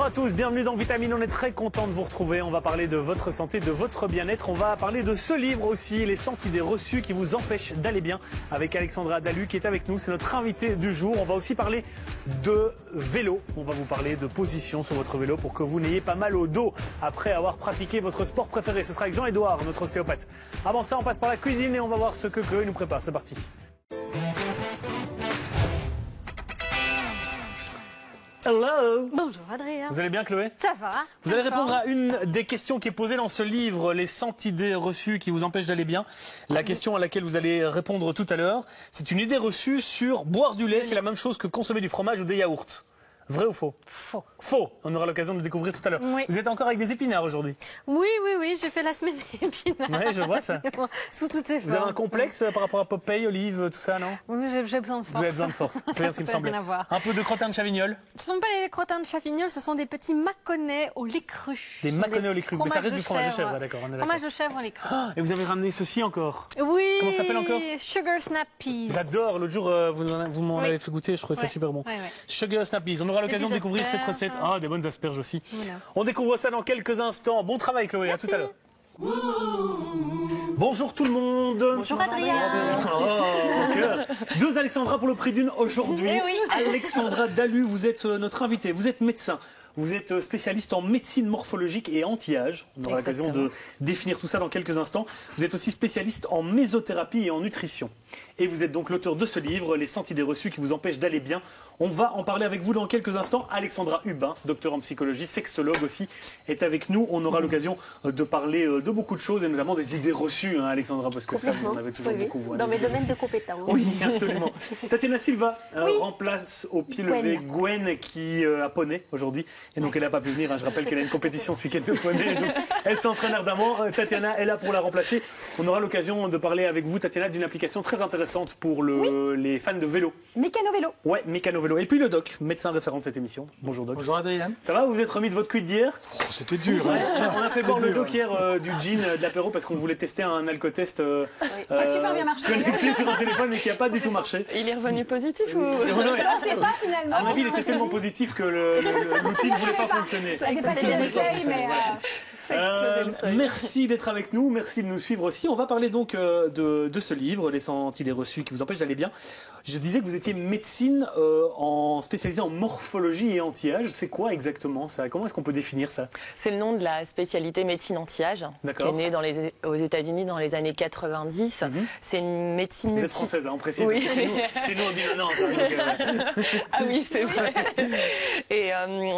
Bonjour à tous, bienvenue dans Vitamine, on est très content de vous retrouver, on va parler de votre santé, de votre bien-être, on va parler de ce livre aussi, les 100 idées reçues qui vous empêchent d'aller bien, avec Alexandra Dalu qui est avec nous, c'est notre invitée du jour. On va aussi parler de vélo, on va vous parler de position sur votre vélo pour que vous n'ayez pas mal au dos après avoir pratiqué votre sport préféré. Ce sera avec Jean-Édouard, notre ostéopathe. Avant ça, on passe par la cuisine et on va voir ce que Chloé nous prépare, c'est parti. Hello. Bonjour Adrien. Vous allez bien Chloé? Ça va. Vous allez répondre à une des questions qui est posée dans ce livre, les 100 idées reçues qui vous empêchent d'aller bien. La question à laquelle vous allez répondre tout à l'heure, c'est une idée reçue sur boire du lait, c'est la même chose que consommer du fromage ou des yaourts. Vrai ou faux? Faux. Faux. On aura l'occasion de le découvrir tout à l'heure. Oui. Vous êtes encore avec des épinards aujourd'hui? Oui, j'ai fait la semaine des épinards. Oui, je vois ça. Sous toutes ses formes. Vous avez un complexe par rapport à Popeye, Olive, tout ça, non? Oui, j'ai besoin de force. Vous avez besoin de force, c'est bien ce qui me semblait. Un peu de crottin de Chavignol? Ce ne sont pas les crottins de Chavignol, ce sont des petits mâconnais au lait cru. Des mâconnais au lait cru, mais ça reste du fromage de chèvre, d'accord. Fromage de chèvre au lait cru. Oh, et vous avez ramené ceci encore? Oui. Comment ça s'appelle encore? Sugar Snap Peas. J'adore, l'autre jour vous m'en avez fait goûter, je trouvais ça super bon. Sugar Snap Peas, on aura l'occasion de découvrir cette recette. Ah, des bonnes asperges aussi. Voilà. On découvre ça dans quelques instants. Bon travail Chloé, merci. À tout à l'heure. Bonjour tout le monde. Bonjour Adrien. Deux Alexandra pour le prix d'une aujourd'hui. Eh oui. Alexandra Dalu, vous êtes notre invitée, vous êtes médecin. Vous êtes spécialiste en médecine morphologique et anti-âge. On aura l'occasion de définir tout ça dans quelques instants. Vous êtes aussi spécialiste en mésothérapie et en nutrition. Et vous êtes donc l'auteur de ce livre, Les 100 idées reçues qui vous empêchent d'aller bien. On va en parler avec vous dans quelques instants. Alexandra Hubin, docteur en psychologie, sexologue aussi, est avec nous. On aura l'occasion de parler de beaucoup de choses et notamment des idées reçues, hein, Alexandra, parce que ça, vous en avez toujours beaucoup. Vous, dans mes domaines de compétences. Oui, absolument. Tatiana Silva remplace au pied levé Gwen qui a poney aujourd'hui. Et donc elle n'a pas pu venir, hein. Je rappelle qu'elle a une compétition ce week-end de poney, donc elle s'entraîne ardemment. Tatiana est là pour la remplacer. On aura l'occasion de parler avec vous, Tatiana, d'une application très intéressante pour les fans de vélo. Mécano-vélo. Ouais, mécano-vélo. Et puis le doc, médecin référent de cette émission. Bonjour doc. Bonjour Adrien. Ça va, vous vous êtes remis de votre cuite d'hier? C'était dur. Hein. On a fait boire le doc hier du gin, de l'apéro, parce qu'on voulait tester un alcotest qui a super bien marché. Connecté sur un téléphone, mais qui n'a pas du tout marché. Il est revenu positif ou... On ne sait pas finalement. À mon avis, il était tellement positif que l'outil ne voulait pas fonctionner. Ça a dépassé le seuil, mais... Merci d'être avec nous, merci de nous suivre aussi. On va parler donc de ce livre, Les 100 idées reçues qui vous empêchent d'aller bien. Je disais que vous étiez médecine spécialisée en morphologie et anti-âge. C'est quoi exactement ça? Comment est-ce qu'on peut définir ça? C'est le nom de la spécialité médecine anti-âge, qui est née aux États-Unis dans les années 90. C'est une médecine Vous êtes française, hein, on précise. Oui. Chez nous, on dit non. Ah oui, c'est vrai. Et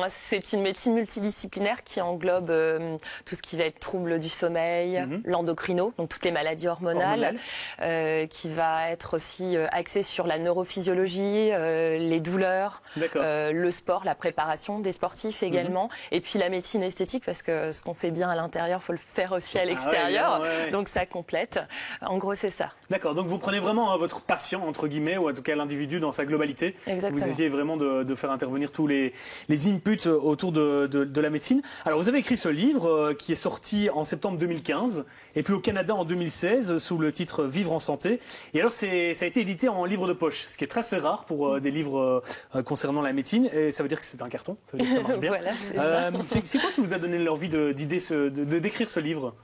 c'est une médecine multidisciplinaire qui englobe tout ce qui va être troubles du sommeil, l'endocrino, donc toutes les maladies hormonales. Qui va être aussi axée sur la neurophysiologie, les douleurs, le sport, la préparation des sportifs également, et puis la médecine esthétique, parce que ce qu'on fait bien à l'intérieur, il faut le faire aussi à l'extérieur, donc ça complète. En gros, c'est ça. D'accord, donc vous prenez vraiment votre patient, entre guillemets, ou en tout cas l'individu dans sa globalité. Exactement. Vous essayez vraiment de faire intervenir tous les inputs autour de la médecine. Alors vous avez écrit ce livre qui est sorti en septembre 2015, et puis au Canada en 2016, sous le titre Vivre en santé. Et alors ça a été édité en livre de poche, ce qui est très rare pour des livres concernant la médecine, et ça veut dire que c'est un carton, ça veut dire que ça marche bien. Voilà, c'est quoi qui vous a donné l'envie de d'écrire ce livre?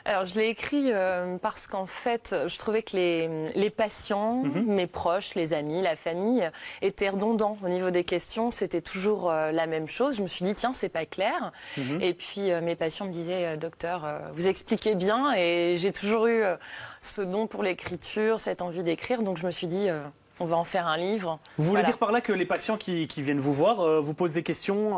Alors je l'ai écrit parce qu'en fait je trouvais que les patients, mes proches, les amis, la famille étaient redondants au niveau des questions, c'était toujours la même chose. Je me suis dit tiens, c'est pas clair. Et puis mes patients me disaient docteur, vous expliquez bien, et j'ai toujours eu ce don pour l'écriture, cette envie d'écrire, donc je me suis dit on va en faire un livre. Vous voulez dire par là que les patients qui viennent vous voir vous posent des questions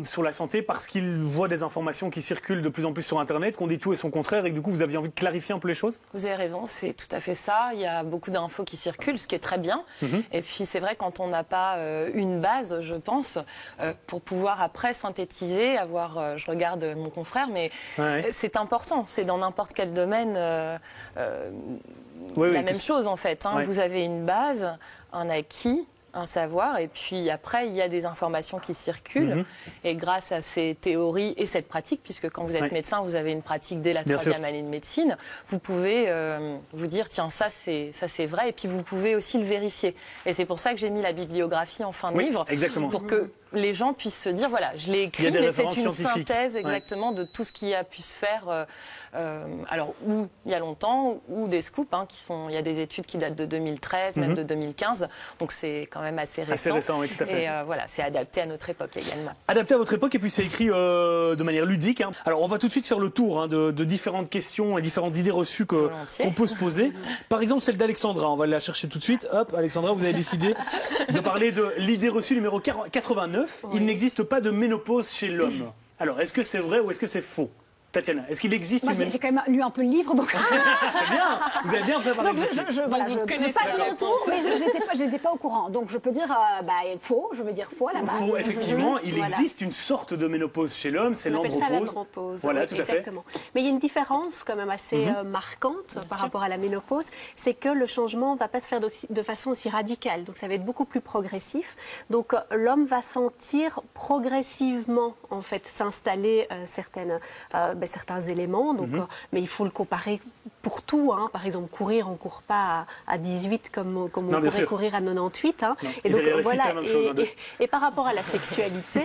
sur la santé parce qu'ils voient des informations qui circulent de plus en plus sur Internet, qu'on dit tout et son contraire, et que du coup vous aviez envie de clarifier un peu les choses? Vous avez raison, c'est tout à fait ça. Il y a beaucoup d'infos qui circulent, ce qui est très bien. Et puis c'est vrai, quand on n'a pas une base, je pense, pour pouvoir après synthétiser, avoir, je regarde mon confrère, mais c'est important, c'est dans n'importe quel domaine la même chose en fait. Vous avez une base, un acquis, un savoir. Et puis après, il y a des informations qui circulent. Et grâce à ces théories et cette pratique, puisque quand vous êtes médecin, vous avez une pratique dès la 3e année de médecine, vous pouvez vous dire, tiens, ça c'est vrai. Et puis vous pouvez aussi le vérifier. Et c'est pour ça que j'ai mis la bibliographie en fin de livre. Exactement. Pour que les gens puissent se dire, voilà, je l'ai écrit, mais c'est une synthèse exactement de tout ce qui a pu se faire, alors ou il y a longtemps, ou des scoops, il y a des études qui datent de 2013, même de 2015, donc c'est quand même assez récent. Assez récent, oui, tout à fait. Et voilà, c'est adapté à notre époque également. Adapté à votre époque, et puis c'est écrit de manière ludique. Alors on va tout de suite faire le tour de différentes questions et différentes idées reçues qu'on peut se poser. Par exemple, celle d'Alexandra, on va la chercher tout de suite. Hop, Alexandra, vous avez décidé de parler de l'idée reçue numéro 89. Il n'existe pas de ménopause chez l'homme. Alors, est-ce que c'est vrai ou est-ce que c'est faux? Tatiana, est-ce qu'il existe Moi, j'ai quand même lu un peu le livre, donc... C'est bien, vous avez bien préparé. Donc je passe mon tour, mais je n'étais pas au courant. Donc je peux dire faux, je veux dire faux à la base. Faux, effectivement, il existe une sorte de ménopause chez l'homme, c'est l'andropause. Voilà, tout à fait. Mais il y a une différence quand même assez marquante par rapport à la ménopause, c'est que le changement ne va pas se faire de façon aussi radicale. Donc ça va être beaucoup plus progressif. Donc l'homme va sentir progressivement en fait s'installer certains éléments, donc, mais il faut le comparer pour tout. Par exemple, courir, on ne court pas à 18 comme on pourrait courir à 98. Et donc, voilà. Et par rapport à la sexualité,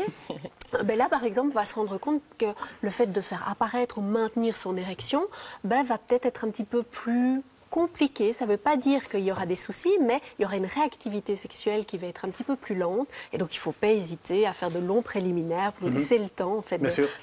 là, par exemple, on va se rendre compte que le fait de faire apparaître ou maintenir son érection va peut-être être un petit peu plus compliqué. Ça ne veut pas dire qu'il y aura des soucis, mais il y aura une réactivité sexuelle qui va être un petit peu plus lente. Et donc, il ne faut pas hésiter à faire de longs préliminaires pour laisser le temps en fait,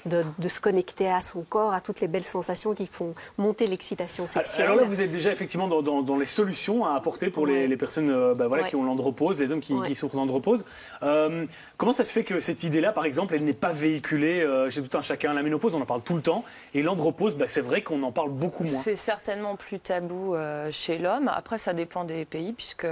de se connecter à son corps, à toutes les belles sensations qui font monter l'excitation sexuelle. Alors là, vous êtes déjà effectivement dans les solutions à apporter pour les personnes qui ont l'andropause, les hommes qui souffrent d'andropause. Comment ça se fait que cette idée-là, par exemple, elle n'est pas véhiculée chez tout un chacun? La ménopause, on en parle tout le temps. Et l'andropause, c'est vrai qu'on en parle beaucoup moins. C'est certainement plus tabou chez l'homme. Après, ça dépend des pays, puisque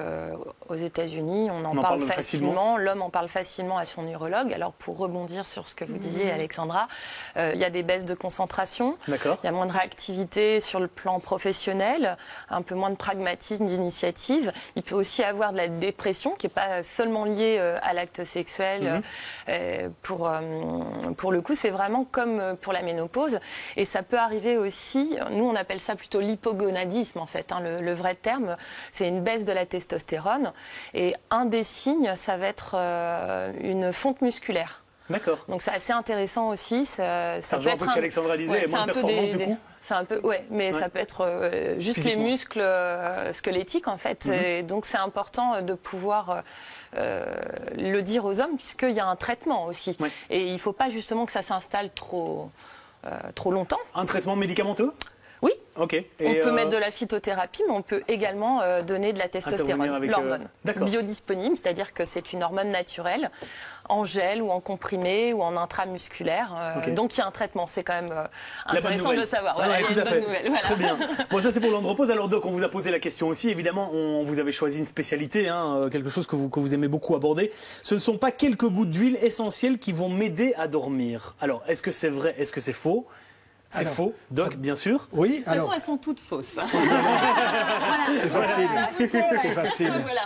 aux États-Unis, on en parle facilement. L'homme en parle facilement à son urologue. Alors, pour rebondir sur ce que vous disiez, Alexandra, il y a des baisses de concentration. Il y a moins de réactivité sur le plan professionnel, un peu moins de pragmatisme, d'initiative. Il peut aussi avoir de la dépression, qui n'est pas seulement liée à l'acte sexuel. Pour le coup, c'est vraiment comme pour la ménopause. Et ça peut arriver aussi, nous, on appelle ça plutôt l'hypogonadisme, en fait. Le vrai terme, c'est une baisse de la testostérone. Et un des signes, ça va être une fonte musculaire. D'accord. Donc c'est assez intéressant aussi. Ça rejoint un peu ce qu'Alexandra disait, moins de performance du coup. C'est un peu, mais ça peut être juste les muscles squelettiques en fait. Et donc c'est important de pouvoir le dire aux hommes, puisqu'il y a un traitement aussi. Et il ne faut pas justement que ça s'installe trop longtemps. Un traitement médicamenteux ? Oui, on peut mettre de la phytothérapie, mais on peut également donner de la testostérone, l'hormone biodisponible, c'est-à-dire que c'est une hormone naturelle, en gel ou en comprimé ou en intramusculaire. Donc il y a un traitement, c'est quand même intéressant de le savoir. Voilà, il y a une bonne nouvelle. Voilà. Très bien. Bon, ça c'est pour l'andropause. Alors Doc, on vous a posé la question aussi. Évidemment, vous avez choisi une spécialité, quelque chose que vous aimez beaucoup aborder. Ce ne sont pas quelques gouttes d'huile essentielles qui vont m'aider à dormir. Alors, est-ce que c'est vrai? Est-ce que c'est faux? C'est faux, Doc, bien sûr. Oui, de toute façon, elles sont toutes fausses. C'est facile. C'est facile. Voilà.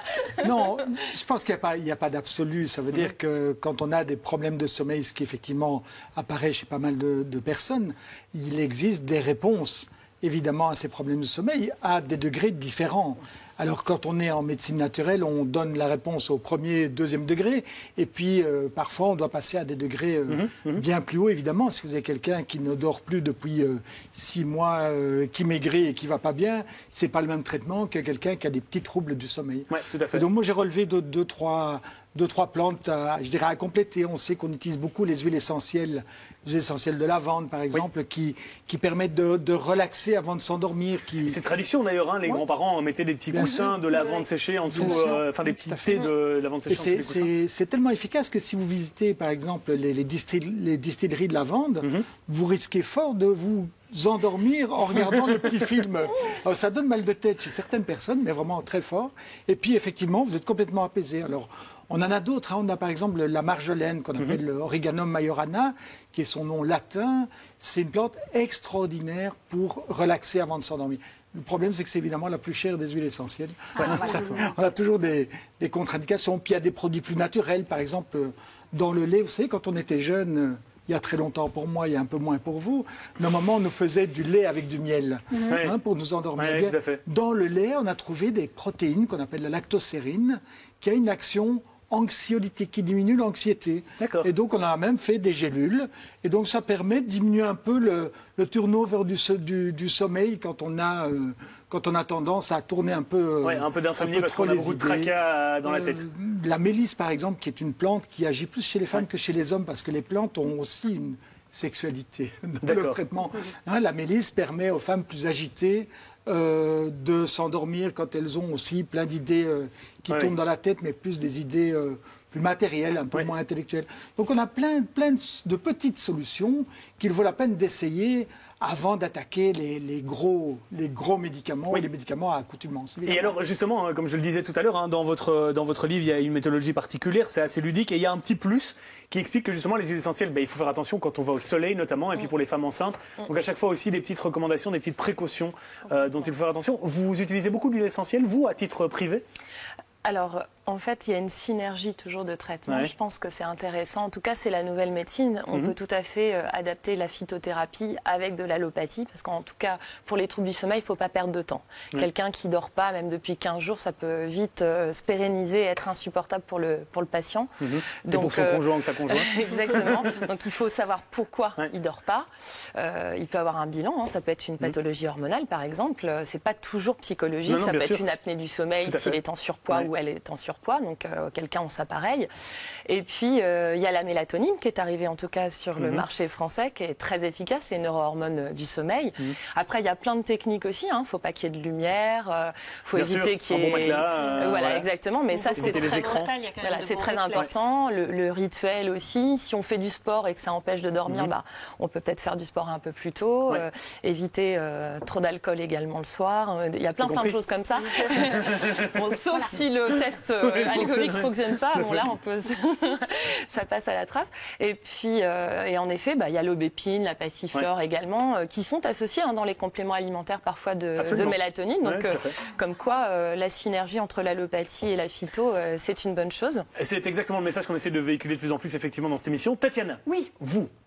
Non, je pense qu'il n'y a pas d'absolu. Ça veut dire que quand on a des problèmes de sommeil, ce qui effectivement apparaît chez pas mal de personnes, il existe des réponses, évidemment, à ces problèmes de sommeil à des degrés différents. Alors, quand on est en médecine naturelle, on donne la réponse au premier, deuxième degré. Et puis, parfois, on doit passer à des degrés bien plus hauts, évidemment. Si vous avez quelqu'un qui ne dort plus depuis 6 mois, qui maigrit et qui ne va pas bien, ce n'est pas le même traitement que quelqu'un qui a des petits troubles du sommeil. Oui, tout à fait. Et donc, moi, j'ai relevé deux, trois plantes, je dirais, à compléter. On sait qu'on utilise beaucoup les huiles essentielles de lavande, par exemple, qui permettent de relaxer avant de s'endormir. C'est tradition, d'ailleurs. Les grands-parents mettaient des petits coussins de lavande séchée en dessous, des petits thés de lavande séchée en dessous des coussins. C'est tellement efficace que si vous visitez, par exemple, les distilleries de lavande, vous risquez fort de vous endormir en regardant le petit film. Alors, ça donne mal de tête chez certaines personnes, mais vraiment très fort. Et puis, effectivement, vous êtes complètement apaisé. Alors, on en a d'autres. On a par exemple la marjolaine qu'on appelle le Origanum majorana, qui est son nom latin. C'est une plante extraordinaire pour relaxer avant de s'endormir. Le problème, c'est que c'est évidemment la plus chère des huiles essentielles. Voilà. On a toujours des contre-indications. Puis il y a des produits plus naturels. Par exemple, dans le lait, vous savez, quand on était jeune, il y a très longtemps pour moi, il y a un peu moins pour vous, nos mamans nous faisaient du lait avec du miel pour nous endormir bien. Tout à fait. Dans le lait, on a trouvé des protéines qu'on appelle la lactocérine, qui a une action anxiolytique, qui diminue l'anxiété. Et donc, on a même fait des gélules. Et donc, ça permet de diminuer un peu le turnover du sommeil quand on a tendance à tourner un peu. Un peu d'insomnie parce qu'on a beaucoup de tracas dans la tête. La mélisse, par exemple, qui est une plante qui agit plus chez les femmes que chez les hommes, parce que les plantes ont aussi une sexualité dans le traitement. La mélisse permet aux femmes plus agitées de s'endormir quand elles ont aussi plein d'idées qui tournent dans la tête, mais plus des idées plus matérielles, un peu moins intellectuelles. Donc on a plein de petites solutions qu'il vaut la peine d'essayer avant d'attaquer les gros médicaments et les médicaments à accoutumance. Et alors justement, comme je le disais tout à l'heure, dans votre livre, il y a une méthodologie particulière, c'est assez ludique, et il y a un petit plus qui explique que justement les huiles essentielles, il faut faire attention quand on va au soleil notamment, et puis pour les femmes enceintes. Donc à chaque fois aussi des petites recommandations, des petites précautions dont il faut faire attention. Vous utilisez beaucoup d'huiles essentielles, vous, à titre privé ? Alors, en fait, il y a une synergie toujours de traitement. Je pense que c'est intéressant. En tout cas, c'est la nouvelle médecine. On peut tout à fait adapter la phytothérapie avec de l'allopathie, parce qu'en tout cas, pour les troubles du sommeil, il ne faut pas perdre de temps. Quelqu'un qui ne dort pas, même depuis 15 jours, ça peut vite se pérenniser et être insupportable pour le patient. Donc, et pour son conjoint ou sa conjointe. Exactement. Donc, il faut savoir pourquoi il ne dort pas. Il peut avoir un bilan. Ça peut être une pathologie hormonale, par exemple. Ce n'est pas toujours psychologique. Ça peut être une apnée du sommeil s'il est en surpoids ou elle est en surpoids, donc quelqu'un en s'appareil. Et puis, il y a la mélatonine qui est arrivée en tout cas sur le marché français, qui est très efficace, c'est une neurohormone du sommeil. Après, il y a plein de techniques aussi, il ne faut pas qu'il y ait de lumière, il faut éviter qu'il y ait... Un bon matelas, voilà, exactement, mais ça c'est très important. Le rituel aussi, si on fait du sport et que ça empêche de dormir, on peut peut-être faire du sport un peu plus tôt, éviter trop d'alcool également le soir, il y a plein de choses comme ça. Sauf si le test alcoolique ne fonctionne pas, là on peut ça passe à la trappe. Et puis et en effet, il y a l'aubépine, la passiflore également, qui sont associés dans les compléments alimentaires parfois de mélatonine. Donc comme quoi la synergie entre l'allopathie et la phyto, c'est une bonne chose. C'est exactement le message qu'on essaie de véhiculer de plus en plus effectivement dans cette émission. Tatiana,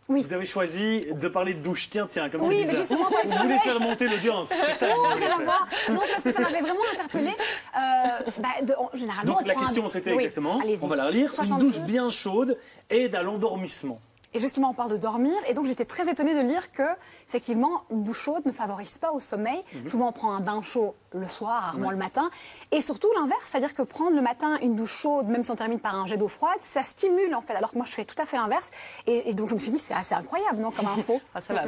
vous avez choisi de parler de douche. Tiens, comme c'est bizarre. Mais justement, vous voulez faire monter l'audience, c'est ça? Non, parce que ça m'avait vraiment interpellée. Généralement, donc la question c'était exactement, on va la relire, une douche bien chaude aide à l'endormissement. Et justement, on parle de dormir. Et donc, j'étais très étonnée de lire que, effectivement, une douche chaude ne favorise pas au sommeil. Souvent, on prend un bain chaud le soir, rarement le matin. Et surtout, l'inverse, c'est-à-dire que prendre le matin une douche chaude, même si on termine par un jet d'eau froide, ça stimule, en fait. Alors que moi, je fais tout à fait l'inverse. Et donc, je me suis dit, c'est assez incroyable, non, comme info. Ça va,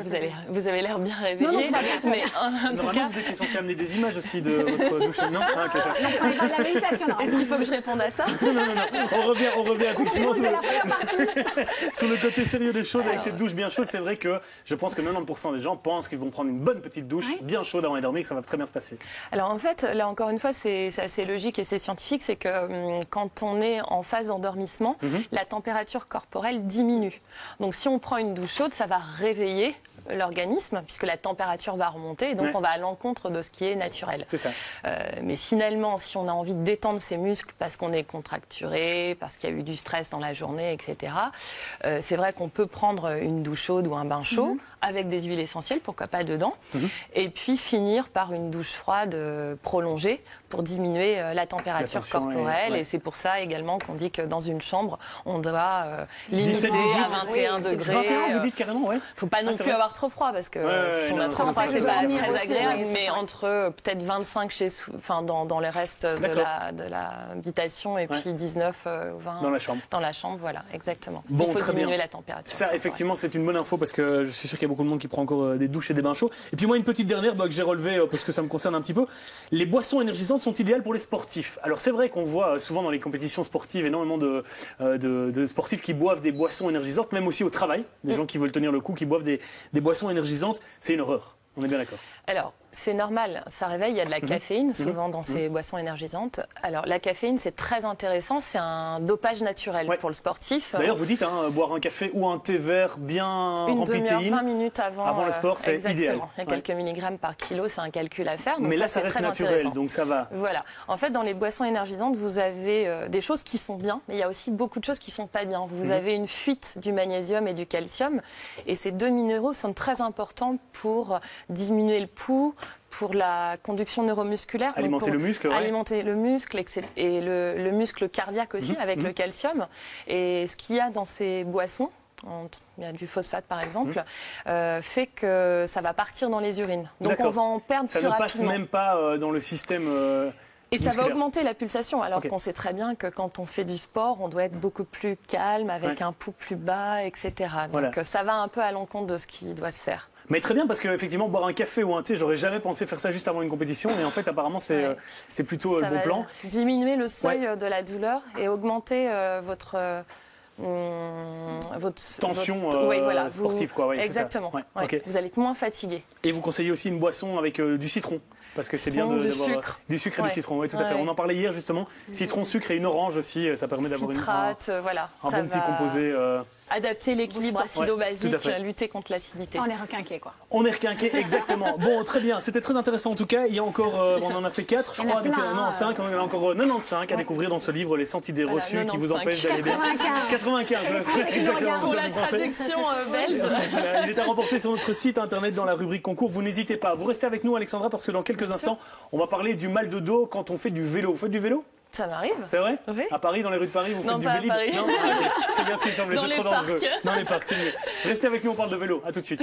vous avez l'air bien réveillé. Non, tout va bien. Mais en tout cas, vous étiez censé amener des images aussi de votre douche. Non, de la méditation. Est-ce qu'il faut que je réponde à ça? Non. On revient effectivement sur le côté sérieux des choses avec cette douche bien chaude. C'est vrai que je pense que 90% des gens pensent qu'ils vont prendre une bonne petite douche bien chaude avant de dormir, que ça va très bien se passer. Alors en fait, là encore une fois, c'est assez logique et c'est scientifique, c'est que quand on est en phase d'endormissement, la température corporelle diminue. Donc si on prend une douche chaude, ça va réveiller l'organisme, puisque la température va remonter, et donc on va à l'encontre de ce qui est naturel. C'est ça. Mais finalement, si on a envie de détendre ses muscles parce qu'on est contracturé, parce qu'il y a eu du stress dans la journée, etc., c'est vrai qu'on peut prendre une douche chaude ou un bain chaud avec des huiles essentielles, pourquoi pas dedans, et puis finir par une douche froide prolongée pour diminuer la température corporelle. Et c'est pour ça également qu'on dit que dans une chambre, on doit limiter à 21 degrés. 21, vous dites carrément, faut pas non plus avoir trop froid, parce que si on a trop froid, c'est pas très agréable, mais entre peut-être 25 dans le reste de l'habitation et puis 19, 20 dans la chambre, voilà, exactement. Bon, il faut diminuer la température. Ça, effectivement, c'est une bonne info, parce que je suis sûr qu'il y a beaucoup de monde qui prend encore des douches et des bains chauds. Et puis moi, une petite dernière que j'ai relevée, parce que ça me concerne un petit peu. Les boissons énergisantes sont idéales pour les sportifs. Alors c'est vrai qu'on voit souvent dans les compétitions sportives énormément de sportifs qui boivent des boissons énergisantes, même aussi au travail, des gens qui veulent tenir le coup, qui boivent des boissons énergisantes. C'est une horreur. On est bien d'accord. Alors, C'est normal, ça réveille, il y a de la caféine souvent dans ces boissons énergisantes. Alors la caféine c'est très intéressant, c'est un dopage naturel pour le sportif. D'ailleurs vous dites, boire un café ou un thé vert bien rempli de théine 20 minutes avant le sport, c'est idéal. Il y a quelques milligrammes par kilo, c'est un calcul à faire. Donc mais là ça reste naturel, donc ça va. Voilà, en fait dans les boissons énergisantes vous avez des choses qui sont bien, mais il y a aussi beaucoup de choses qui sont pas bien. Vous avez une fuite du magnésium et du calcium, et ces deux minéraux sont très importants pour diminuer le pouls, pour la conduction neuromusculaire. Alimenter le muscle, alimenter le muscle et le muscle cardiaque aussi avec le calcium. Et ce qu'il y a dans ces boissons, il y a du phosphate par exemple, fait que ça va partir dans les urines. Donc on va en perdre plus rapidement. Ça ne passe même pas dans le système et musculaire. Ça va augmenter la pulsation, alors qu'on sait très bien que quand on fait du sport, on doit être beaucoup plus calme, avec un pouls plus bas, etc. Donc ça va un peu à l'encontre de ce qui doit se faire. Mais très bien, parce qu'effectivement, boire un café ou un thé, j'aurais jamais pensé faire ça juste avant une compétition. Mais en fait, apparemment, c'est plutôt le bon plan. Diminuer le seuil de la douleur et augmenter votre tension sportive. Exactement. Vous allez être moins fatigué. Et vous conseillez aussi une boisson avec du citron. Parce que c'est bien d'avoir du sucre et du citron. Oui, tout à fait. On en parlait hier justement. Citron, sucre et une orange aussi, ça permet d'avoir un bon petit composé. Adapter l'équilibre acido-basique, lutter contre l'acidité. On est requinqué, quoi. On est requinqué, exactement. Bon, très bien. C'était très intéressant en tout cas. Il y a encore, on en a fait 4, je crois. Non, 5. On en a encore 95 à découvrir dans ce livre, Les 100 idées reçues qui vous empêchent d'aller bien. 95. Pour la traduction belge. Il est à remporter sur notre site internet dans la rubrique concours. Vous n'hésitez pas. Vous restez avec nous, Alexandra, parce que dans quelques instants, on va parler du mal de dos quand on fait du vélo. Vous faites du vélo ? Ça m'arrive. C'est vrai? Oui. À Paris, dans les rues de Paris, vous faites du vélo? Non, c'est bien ce qui me semblait, c'est trop dangereux. Dans les parcs, c'est mieux. Restez avec nous, on parle de vélo. À tout de suite.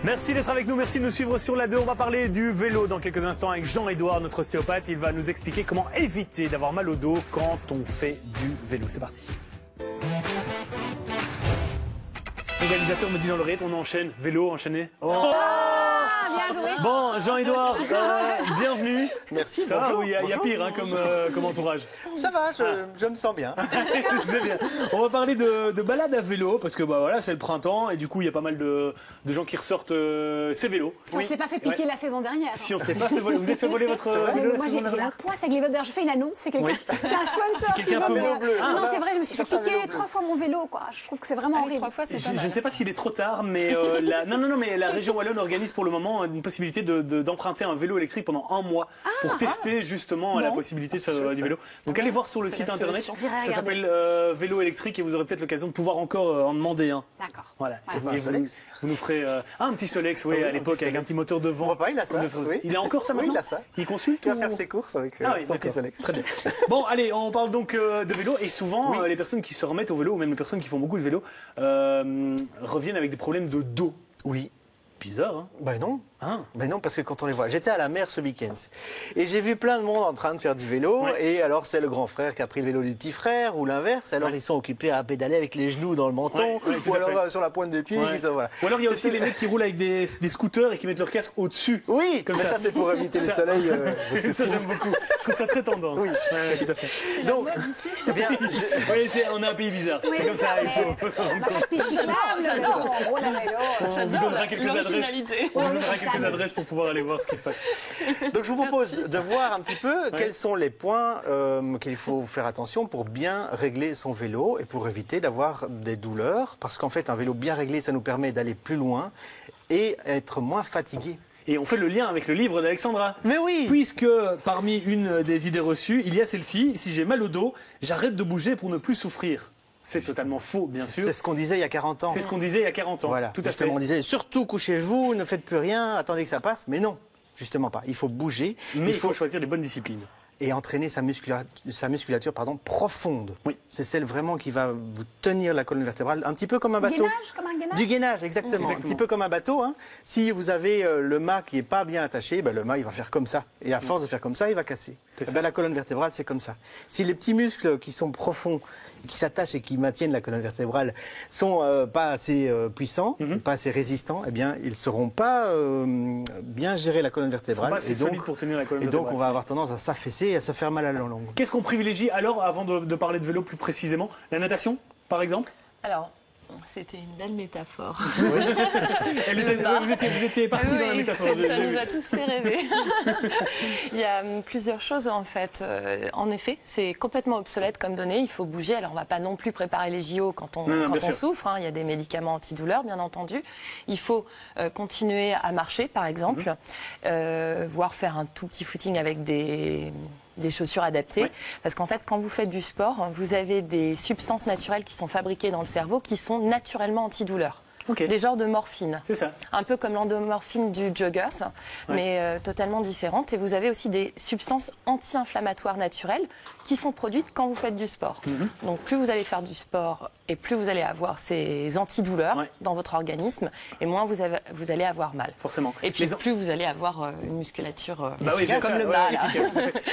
Merci d'être avec nous, merci de nous suivre sur la 2. On va parler du vélo dans quelques instants avec Jean-Édouard, notre ostéopathe. Il va nous expliquer comment éviter d'avoir mal au dos quand on fait du vélo. C'est parti. L'organisateur me dit dans l'oreillette, on enchaîne. Vélo, enchaîné. Bien joué. Bon, Jean-Édouard, bienvenue. Merci, ça bonjour. Va, il y a pire comme entourage. Ça va, je me sens bien. C'est bien. On va parler de balade à vélo, parce que voilà, c'est le printemps, et du coup, il y a pas mal de gens qui ressortent ces vélos. Si on ne s'est pas fait piquer la saison dernière. Si on ne s'est pas fait voler, vous avez fait voler votre vélo Moi, j'ai la poisse avec les vélos. D'ailleurs, je fais une annonce, c'est quelqu'un. C'est un sponsor. C'est quelqu'un peu bleu. Non, c'est vrai, je me suis fait piquer 3 fois mon vélo, quoi. Je trouve que c'est vraiment horrible. 3 fois, c'est je ne sais pas s'il est trop tard, mais mais la région Wallonne organise pour le moment une possibilité d'emprunter un vélo électrique pendant 1 mois pour tester justement la possibilité de faire du vélo. Donc allez voir sur le site internet, ça s'appelle vélo électrique et vous aurez peut-être l'occasion de pouvoir encore en demander un. D'accord. Voilà. Vous nous ferez un petit Solex, à l'époque avec un petit moteur devant. Mon papa, il a ça. Il a encore ça maintenant? Oui, il a ça. Il consulte? Il va faire ses courses avec son petit Solex. Très bien. Bon, allez, on parle donc de vélo et souvent les personnes qui se remettent au vélo ou même les personnes qui font beaucoup de vélo reviennent avec des problèmes de dos. Oui. Bizarre, hein? Ben non. Ben non, parce que quand on les voit, j'étais à la mer ce week-end et j'ai vu plein de monde en train de faire du vélo et alors c'est le grand frère qui a pris le vélo du petit frère ou l'inverse, alors ils sont occupés à pédaler avec les genoux dans le menton ou alors sur la pointe des pieds. Ou alors il y a aussi les mecs qui roulent avec des scooters et qui mettent leur casque au-dessus. Oui, comme ça c'est pour éviter le soleil. Ça j'aime beaucoup, je trouve ça très tendance. Oui, tout à fait. Donc, eh bien, on est un pays bizarre, c'est comme ça. On vous donnera quelques adresses pour pouvoir aller voir ce qui se passe. Donc je vous propose de voir un petit peu quels sont les points qu'il faut faire attention pour bien régler son vélo et pour éviter d'avoir des douleurs. Parce qu'en fait, un vélo bien réglé, ça nous permet d'aller plus loin et être moins fatigué. Et on fait le lien avec le livre d'Alexandra. Mais oui! Puisque parmi une des idées reçues, il y a celle-ci, si j'ai mal au dos, j'arrête de bouger pour ne plus souffrir. C'est totalement faux, bien sûr. C'est ce qu'on disait il y a 40 ans. C'est ce qu'on disait il y a 40 ans. Voilà, tout à justement, fait. on disait surtout couchez-vous, ne faites plus rien, attendez que ça passe. Mais non, justement pas. Il faut bouger. Mais il faut choisir les bonnes disciplines. Et entraîner sa musculature profonde. Oui. C'est celle vraiment qui va vous tenir la colonne vertébrale, un petit peu comme un bateau. Du gainage, exactement. Un petit peu comme un bateau. Si vous avez le mât qui n'est pas bien attaché, le mât il va faire comme ça. Et à force de faire comme ça, il va casser. Eh ben, la colonne vertébrale, c'est comme ça. Si les petits muscles qui sont profonds, qui s'attachent et qui maintiennent la colonne vertébrale, sont pas assez puissants, pas assez résistants, eh bien, ils ne sauront pas bien gérer la colonne vertébrale. Pas assez solides pour tenir la colonne vertébrale. Donc, on va avoir tendance à s'affaisser et à se faire mal à la longue. Qu'est-ce qu'on privilégie alors, avant de parler de vélo plus précisément? La natation, par exemple? Alors, c'était une belle métaphore. Vous étiez parti dans la métaphore. Ça nous a tous fait rêver. Il y a plusieurs choses en fait. En effet, c'est complètement obsolète comme donnée. Il faut bouger. Alors, on ne va pas non plus préparer les JO quand on souffre. Hein. Il y a des médicaments antidouleurs, bien entendu. Il faut continuer à marcher, par exemple, voire faire un tout petit footing avec des chaussures adaptées. Oui. Parce qu'en fait, quand vous faites du sport, vous avez des substances naturelles qui sont fabriquées dans le cerveau qui sont naturellement antidouleurs. Okay. Des genres de morphine. C'est ça. Un peu comme l'endomorphine du jogger, mais totalement différente. Et vous avez aussi des substances anti-inflammatoires naturelles qui sont produites quand vous faites du sport. Donc plus vous allez faire du sport et plus vous allez avoir ces antidouleurs dans votre organisme et moins vous allez avoir mal. Forcément. Et puis plus vous allez avoir une musculature comme le bas.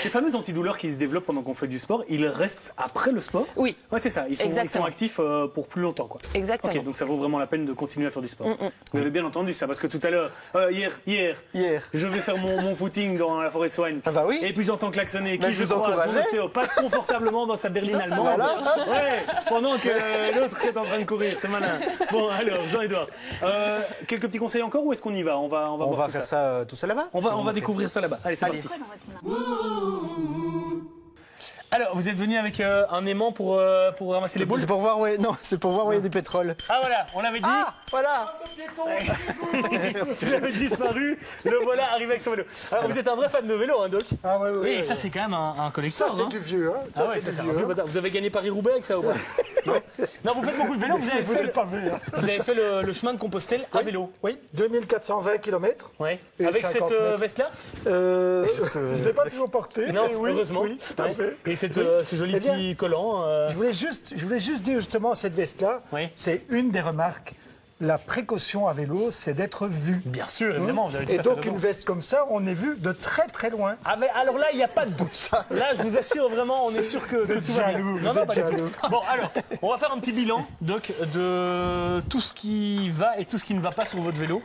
Ces fameux antidouleurs qui se développent pendant qu'on fait du sport, ils restent après le sport? Oui. Ouais, c'est ça. Ils sont actifs pour plus longtemps, quoi. Exactement. Okay, donc ça vaut vraiment la peine de continuer à faire du sport. Vous avez bien entendu ça, parce que tout à l'heure, hier, je vais faire mon footing dans la forêt Swan. Ah bah oui. Et puis j'entends klaxonner qui je croise, mon ostéopathe, confortablement dans sa berline allemande. Ouais, pendant que l'autre est en train de courir, c'est malin. Bon, alors, Jean-Édouard, quelques petits conseils encore ou est-ce qu'on y va? On va faire ça tout ça là-bas. On va découvrir ça là-bas. Allez, c'est parti. Alors, vous êtes venu avec un aimant pour ramasser les boules? C'est pour voir où il y a du pétrole. Ah voilà, on l'avait dit. Ah, voilà. Il avait disparu, le voilà arrivé avec son vélo. Alors, vous êtes un vrai fan de vélo, hein, Doc? Ah oui. Oui, et ça, c'est quand même un collector. Ça, c'est du vieux. Hein. Ça, c'est un vieux bâtard. Vous avez gagné Paris-Roubaix avec ça ou pas? Non, vous faites beaucoup de vélo. Vous avez fait le chemin de Compostelle à vélo. Oui, 2420 km. Oui. Avec cette veste-là? Je ne l'ai pas toujours portée. Non, heureusement. Oui, tout à fait. Et ce joli petit collant. Je voulais juste dire justement cette veste-là, c'est une des remarques. La précaution à vélo, c'est d'être vu. Bien sûr, évidemment. Et donc une veste comme ça, on est vu de très très loin. Ah mais alors là, il n'y a pas de doute. Là, je vous assure vraiment, on est sûr que tout va bien. Non, pas du tout. Bon, alors, on va faire un petit bilan, Doc, de tout ce qui va et tout ce qui ne va pas sur votre vélo,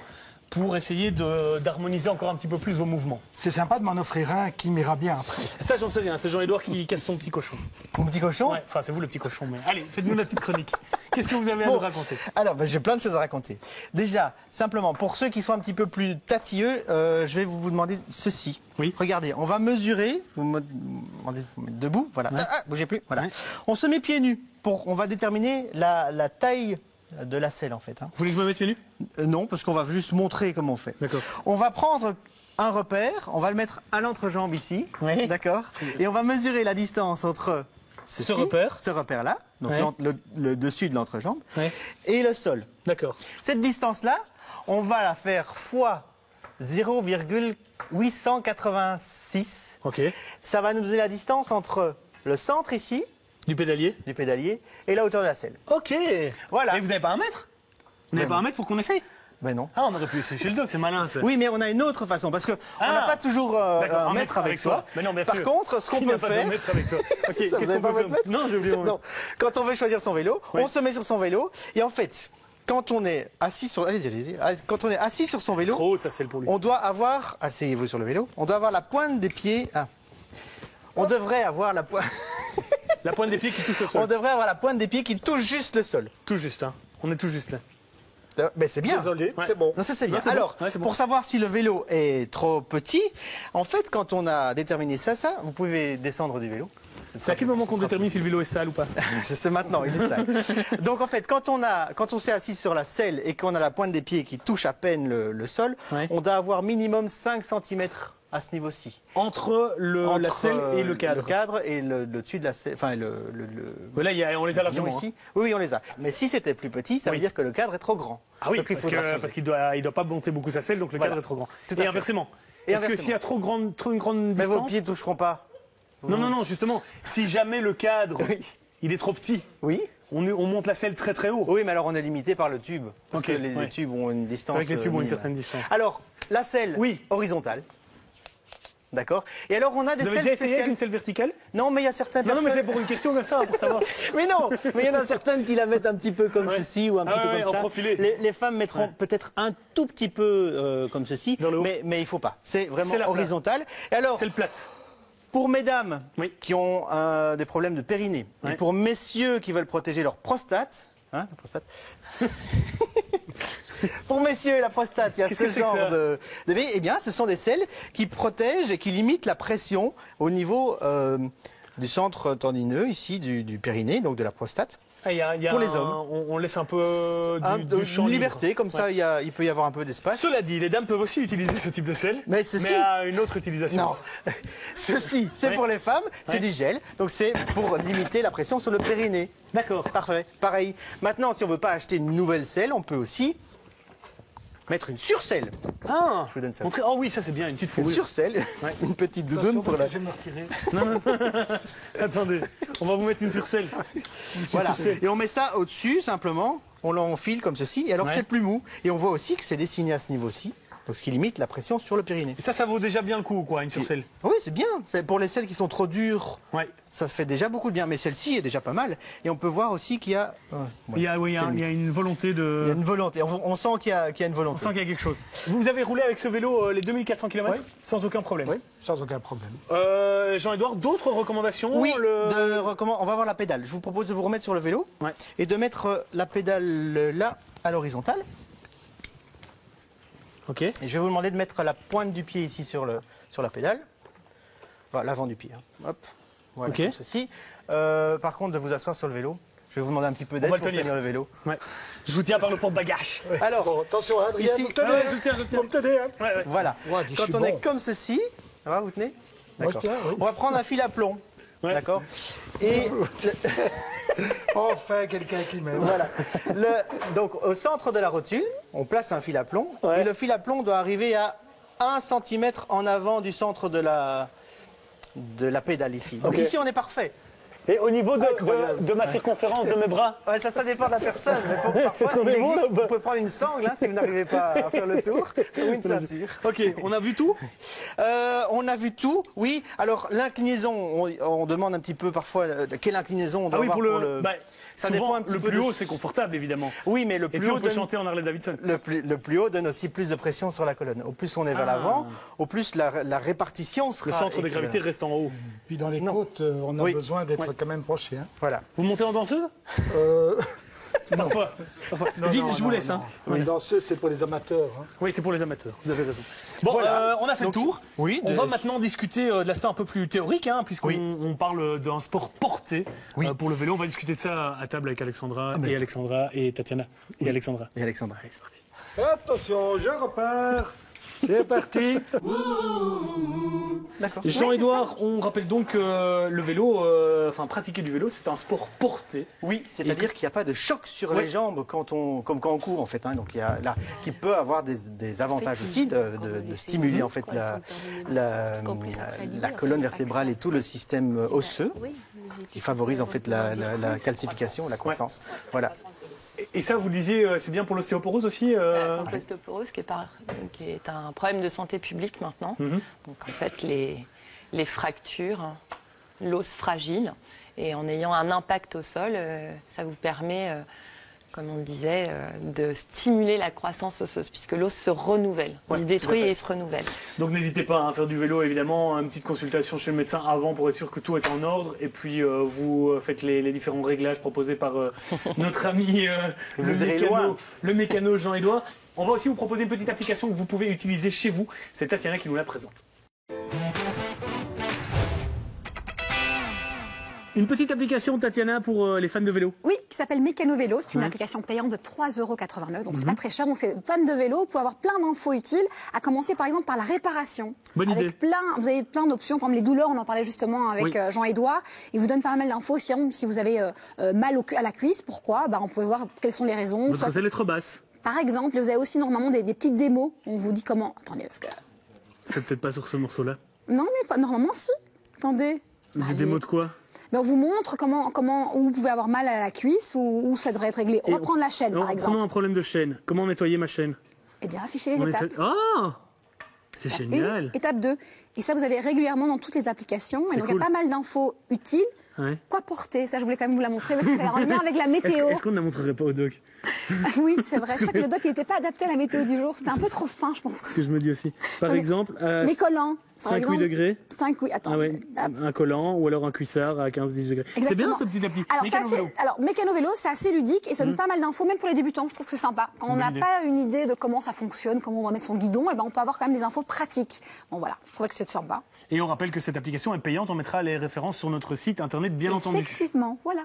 pour essayer d'harmoniser encore un petit peu plus vos mouvements. C'est sympa de m'en offrir un qui m'ira bien après. Ça, j'en sais rien. C'est Jean-Édouard qui casse son petit cochon. Mon petit cochon? Ouais, enfin, c'est vous le petit cochon. Mais allez, faites-nous la petite chronique. Qu'est-ce que vous avez à nous raconter? Alors, j'ai plein de choses à raconter. Déjà, simplement, pour ceux qui sont un petit peu plus tatilleux, je vais vous demander ceci. Oui. Regardez, on va mesurer. Vous me demandez de vous mettre debout. Voilà. Bougez plus. Voilà. On se met pieds nus. On va déterminer la taille de la selle, en fait. Hein. Vous voulez que je me mette pieds nus? Non, parce qu'on va juste montrer comment on fait. D'accord. On va prendre un repère, on va le mettre à l'entrejambe ici. Oui. D'accord. Et on va mesurer la distance entre ce repère-là, donc le dessus de l'entrejambe, et le sol. D'accord. Cette distance-là, on va la faire fois 0,886. Ok. Ça va nous donner la distance entre le centre ici, du pédalier, et la hauteur de la selle. Ok. Voilà. Et vous n'avez pas un mètre? Vous n'avez pas un mètre pour qu'on essaye? Ben non. Ah, on aurait pu essayer chez le doc, c'est malin ça. Oui, mais on a une autre façon, parce qu'on n'a pas toujours un mètre avec soi. Mais non, bien Par sûr. contre, ce qu'on peut faire... Mètre avec soi. Okay, ça, qu'est-ce qu'on peut faire? Non, j'ai oublié. Non. Quand on veut choisir son vélo, on se met sur son vélo, et en fait, quand on est assis sur... Allez-y. Quand on est assis sur son vélo... Trop haute, ça c'est pour lui. On doit avoir... Asseyez-vous sur le vélo. On doit avoir la pointe des pieds... On devrait avoir la pointe... La pointe des pieds qui touche le sol. On devrait avoir la pointe des pieds qui touche juste le sol. Tout juste, hein. On est tout juste là. Ben c'est bien. Désolé, c'est bon. Non, ça c'est bien. Non, Alors, bon. pour savoir si le vélo est trop petit, en fait, quand on a déterminé ça, vous pouvez descendre du vélo. C'est à quel moment qu'on détermine si le vélo est sale ou pas? C'est maintenant, il est sale. Donc en fait, quand on s'est assis sur la selle et qu'on a la pointe des pieds qui touche à peine le sol, on doit avoir minimum 5 cm à ce niveau-ci. Entre la selle et le cadre. Le cadre et le dessus de la selle. Enfin, Là, on les a largement ici. Oui, on les a. Mais si c'était plus petit, ça veut dire que le cadre est trop grand. Ah oui, parce qu'il doit pas monter beaucoup sa selle, donc le cadre est trop grand. Et inversement. Est-ce que s'il y a trop une grande distance... Mais vos pieds ne toucheront pas. Non, justement. Si jamais le cadre, il est trop petit, on monte la selle très très haut. Oui, mais alors on est limité par le tube. Parce que les tubes ont une distance. C'est vrai que les tubes ont une certaine distance. Alors, la selle horizontale. D'accord. Et alors, on a des Vous avez selles déjà essayé avec spéciales. une selle verticale? Non, mais il y a certaines Non, non, personnes... mais c'est pour une question comme ça, pour savoir. Mais non, mais il y en a certaines qui la mettent un petit peu comme Ouais. ceci ou un petit Ah peu ouais, comme en ça. profilé. Les femmes mettront peut-être un tout petit peu comme ceci, Vers le haut. mais il faut pas. C'est vraiment C'est la plate. horizontal. Et alors, C'est le plate. pour mesdames Oui. qui ont des problèmes de périnée, Ouais. et pour messieurs qui veulent protéger leur prostate, hein, la prostate. Pour messieurs et la prostate, il y a Qu'est-ce ce que c'est que genre ça de... Eh bien, ce sont des selles qui protègent et qui limitent la pression au niveau du centre tendineux, ici, du périnée, donc de la prostate. Ah, il y a Pour les un- hommes. On laisse un peu du champ Une libre. liberté, comme ça, il peut y avoir un peu d'espace. Cela dit, les dames peuvent aussi utiliser ce type de sel, Mais ceci- à une autre utilisation. Non, ceci, c'est Ouais. pour les femmes, c'est Ouais. du gel, donc c'est pour limiter la pression sur le périnée. D'accord. Parfait, pareil. Maintenant, si on veut pas acheter une nouvelle selle, on peut aussi mettre une surselle. Ah, Je vous donne ça. montrez- oh oui, ça c'est bien, une petite Une fourrure. surselle, une petite doudoune pour la... Je vais me retirer. Attendez, on va vous mettre une surselle. Voilà. Et on met ça au-dessus, simplement, on l'enfile comme ceci, et alors Ouais. c'est plus mou. Et on voit aussi que c'est dessiné à ce niveau-ci, donc ce qui limite la pression sur le périnée. Et ça vaut déjà bien le coup, quoi, une surselle. Oui, c'est bien. C'est pour les selles qui sont trop dures, Ouais. ça fait déjà beaucoup de bien. Mais celle-ci est déjà pas mal. Et on peut voir aussi qu'il y a... Il y a, oui, il y a une volonté Il y a de... une volonté. On sent qu'il y a une On volonté. sent qu'il y a quelque chose. Vous avez roulé avec ce vélo les 2400 km Oui. sans aucun problème. Oui, sans aucun problème. Jean-Édouard, d'autres recommandations? Oui, le- on va voir la pédale. Je vous propose de vous remettre sur le vélo Ouais. et de mettre la pédale là à l'horizontale. Ok. Et je vais vous demander de mettre la pointe du pied ici sur la pédale. Voilà, l'avant du pied. Hein. Hop. Voilà, Ok. comme ceci. Par contre, de vous asseoir sur le vélo. Je vais vous demander un petit peu d'aide va pour le tenir. tenir le vélo. Ouais. Je vous tiens par le porte-bagages. Alors, Bon, attention, hein, Adrien, Ici- vous me tenez, Ah ouais, hein. je le tiens, je le tiens. Vous me tenez, hein. Ouais, ouais. voilà. Ouais, je Quand suis on est bon. comme ceci, ça va, vous tenez Moi, je D'accord. tiens, oui. On va prendre un fil à plomb. Ouais. D'accord. Et Enfin, quelqu'un qui m'aime. voilà. Donc, au centre de la rotule, on place un fil à plomb. Ouais. Et le fil à plomb doit arriver à 1 cm en avant du centre de la pédale ici. Donc Ok. ici, on est parfait. Et au niveau de ma circonférence de mes bras? Ouais, ça dépend de la personne. Mais parfois, qu'on est bon, là, vous bah. pouvez prendre une sangle hein, si vous n'arrivez pas à faire le tour, ou une ceinture. Ok, on a vu tout? On a vu tout, oui. Alors, l'inclinaison, on demande un petit peu parfois quelle inclinaison on doit Ah oui, avoir pour le... Bah, Ça souvent, dépend un petit le peu plus de- haut, c'est confortable, évidemment. Oui, mais le Et plus puis, haut on peut donne... chanter en Harley Davidson. Le plus haut donne aussi plus de pression sur la colonne. Au plus on est vers Ah. l'avant, au plus la répartition sera... Le centre de équivalente. gravité reste en haut. Puis dans les Non. côtes, on a Oui. besoin d'être quand même proché. Hein. Voilà. Vous montez en danseuse? Parfois. Non, Je dis- non, je vous non, laisse. non. Hein. Oui, danseuse, c'est pour les amateurs. Hein. Oui, c'est pour les amateurs, vous avez raison. Bon, Voilà. on a fait Donc, le tour. oui, On va maintenant discuter de l'aspect un peu plus théorique, hein, puisqu'on Oui. on parle d'un sport porté Oui. pour le vélo. On va discuter de ça à table avec Alexandra et Tatiana et Alexandra. Et Alexandra. Allez, c'est parti. Attention, je repars. C'est parti. D'accord. Jean-Édouard, on rappelle donc que le vélo, enfin pratiquer du vélo, c'est un sport porté. Oui, c'est-à-dire qu'il n'y a pas de choc sur Ouais. les jambes comme quand on court en fait. Hein. Donc il y a là qui peut avoir des avantages aussi de stimuler en fait la colonne vertébrale et tout le système osseux qui favorise en fait la calcification, la croissance. Voilà. Et ça, vous disiez, c'est bien pour l'ostéoporose aussi Contre l'ostéoporose, qui est un problème de santé publique maintenant. Donc en fait, les fractures, l'os fragile, et en ayant un impact au sol, ça vous permet, comme on le disait, de stimuler la croissance osseuse, puisque l'os se renouvelle. Ouais, Il tout détruit à fait. et il se renouvelle. Donc n'hésitez pas à faire du vélo, évidemment, une petite consultation chez le médecin avant pour être sûr que tout est en ordre. Et puis vous faites les différents réglages proposés par notre ami Vous irez loin. le mécano Jean-Édouard. On va aussi vous proposer une petite application que vous pouvez utiliser chez vous. C'est Tatiana qui nous la présente. Une petite application, Tatiana, pour les fans de vélo. Oui, qui s'appelle Mécano Vélo. C'est une application payante de 3,89 €. Donc, c'est pas très cher. Donc, c'est fan de vélo. Vous pouvez avoir plein d'infos utiles. À commencer, par exemple, par la réparation. Bonne idée. Vous avez plein d'options. Par exemple, les douleurs, on en parlait justement avec Oui. Jean-Édouard. Il vous donne pas mal d'infos. Si vous avez mal à la cuisse, pourquoi? On peut voir quelles sont les raisons. Votre Soit- selle est trop basse. Par exemple, vous avez aussi normalement des petites démos. On vous dit comment. Attendez, parce que. C'est peut-être pas sur ce morceau-là. Non, mais pas normalement, si. Attendez. Des démos de quoi? On vous montre où vous pouvez avoir mal à la cuisse ou où ça devrait être réglé. On va prendre la chaîne, par exemple. Prenons un problème de chaîne. Comment nettoyer ma chaîne? Eh bien, affichez les étapes. Ah! C'est Étape génial. 1, étape 2. Et ça, vous avez régulièrement dans toutes les applications. Et donc, il y cool. a pas mal d'infos utiles. Ouais. Quoi porter? Ça, je voulais quand même vous la montrer parce que c'est en lien avec la météo. Est-ce qu'on ne la montrerait pas au doc? Oui, c'est vrai. Je crois que le doc n'était pas adapté à la météo du jour. C'était un peu trop fin, je pense. C'est ce que je me dis aussi. Par Non, mais exemple, Les collants. par 5-8 exemple. degrés. 5, oui, attends. Ah ouais, un collant ou alors un cuissard à 15-10 degrés. C'est bien Exactement. cette petite appli. Alors, Mécano vélo. Mécano Vélo, c'est assez ludique et ça donne pas mal d'infos, même pour les débutants. Je trouve que c'est sympa. Quand on Bonne n'a idée. pas une idée de comment ça fonctionne, comment on doit mettre son guidon, et ben on peut avoir quand même des infos pratiques. Bon, voilà, je trouvais que c'était sympa. Et on rappelle que cette application est payante. On mettra les références sur notre site internet, bien entendu. Effectivement, voilà.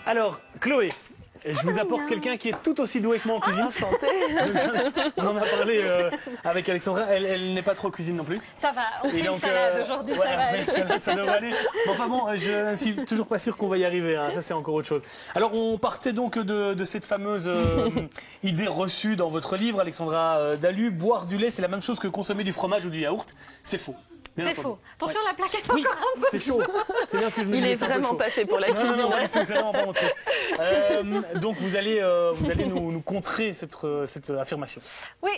Alors, Chloé, je vous apporte quelqu'un qui est tout aussi doué que moi en cuisine. On en a parlé avec Alexandra. Elle n'est pas trop cuisine non plus. Ça va, on fait Et une donc, salade aujourd'hui, voilà, ça va aller. ça devrait aller. Mais enfin bon, je ne suis toujours pas sûr qu'on va y arriver. Hein. Ça, c'est encore autre chose. Alors, on partait donc de cette fameuse idée reçue dans votre livre, Alexandra Dalu. Boire du lait, c'est la même chose que consommer du fromage ou du yaourt. C'est faux. Bien C'est entendu. faux. Attention, la plaquette Oui, encore un peu. c'est chaud. C'est bien ce que je me Il disais, est c'est un peu vraiment chaud. pas fait pour la Non, cuisine. non, pas du tout, c'est vraiment pas mon truc. Donc vous allez nous contrer cette affirmation. Oui,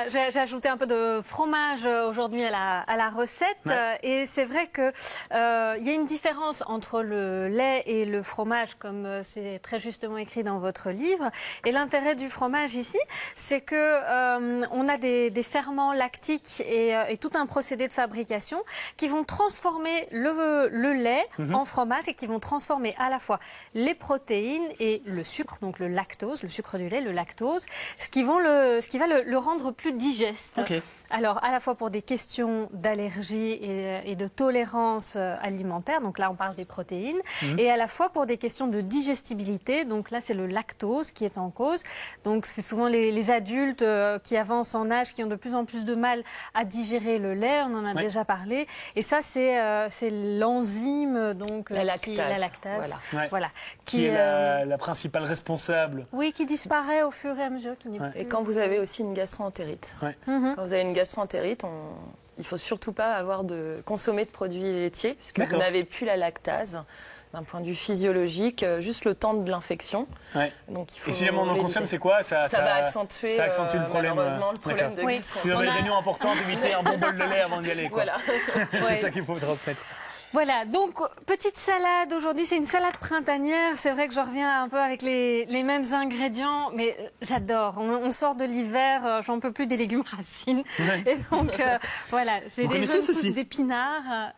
j'ai ajouté un peu de fromage aujourd'hui à la recette. Ouais. Et c'est vrai que il y a une différence entre le lait et le fromage, comme c'est très justement écrit dans votre livre. Et l'intérêt du fromage ici, c'est que on a des ferments lactiques et tout un procédé de fabrication qui vont transformer le lait en fromage et qui vont transformer à la fois les protéines et le sucre, donc le lactose, le sucre du lait, le lactose, ce qui va le rendre plus digeste. Ok. Alors, à la fois pour des questions d'allergie et de tolérance alimentaire, donc là on parle des protéines, et à la fois pour des questions de digestibilité, donc là c'est le lactose qui est en cause. Donc c'est souvent les adultes qui avancent en âge qui ont de plus en plus de mal à digérer le lait, on en a déjà parlé, et ça c'est l'enzyme, donc La qui- lactase. la lactase, Voilà. Ouais. voilà, Qui est la principale responsable. oui, qui disparaît au fur et à mesure, qui n'est Ouais. plus- Et quand vous avez aussi une gastro-entérite. Ouais. Quand vous avez une gastro-entérite, il faut surtout pas consommer de produits laitiers, puisque vous D'accord. n'avez plus la lactase. D'un point de vue physiologique, juste le temps de l'infection. Ouais. Donc, il faut Et si jamais on en l'éviter. consomme, c'est quoi Ça va accentuer, ça accentue le problème. malheureusement, le problème de D'accord. Oui. gastro. Si vous avez une réunion importante, évitez un bon bol de lait avant d'y aller. Quoi. Voilà. C'est Ouais. ça qu'il faut transmettre. Voilà, donc petite salade aujourd'hui, c'est une salade printanière. C'est vrai que je reviens un peu avec les mêmes ingrédients, mais j'adore. On sort de l'hiver, j'en peux plus des légumes racines. Ouais. Et donc voilà, j'ai Vous des connaissez jeunes ceci pousses d'épinards,